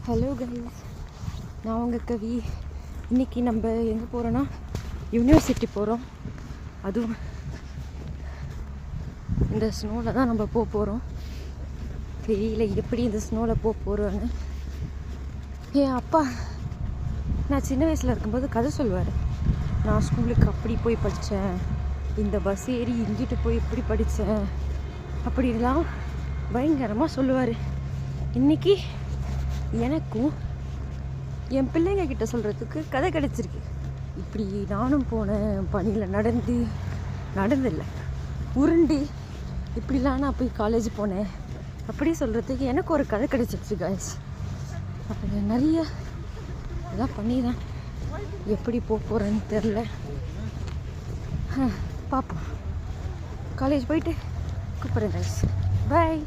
Hello guys, நான் உங்கள் கவி. இன்றைக்கி நம்ம எங்கே போகிறோன்னா யூனிவர்சிட்டி போகிறோம். அதுவும் இந்த ஸ்னோவில் தான் நம்ம போக போகிறோம். தெரியல எப்படி இந்த ஸ்னோவில் போக போகிறோன்னு. என் அப்பா நான் சின்ன வயசில் இருக்கும்போது கதை சொல்லுவார். நான் ஸ்கூலுக்கு அப்படி போய் படித்தேன், இந்த பஸ் ஏறி இங்கிட்டு போய் இப்படி படித்தேன் அப்படிலாம் பயங்கரமாக சொல்லுவார். இன்றைக்கி எனக்கும் என் பிள்ளைங்க கிட்ட சொல்கிறதுக்கு கதை கிடச்சிருக்கு. இப்படி நானும் போனேன், பனியில் நடந்தில்லை உருண்டி இப்படிலாம் நான் போய் காலேஜ் போனேன் அப்படி சொல்கிறதுக்கு எனக்கு ஒரு கதை கிடச்சிருச்சு காய்ஸ். அப்போ நிறைய இதெல்லாம் பண்ணி தான் எப்படி போக போகிறேன்னு தெரில. பார்ப்போம். காலேஜ் போயிட்டு கூப்பிட்றேன் காய்ஸ். பாய்.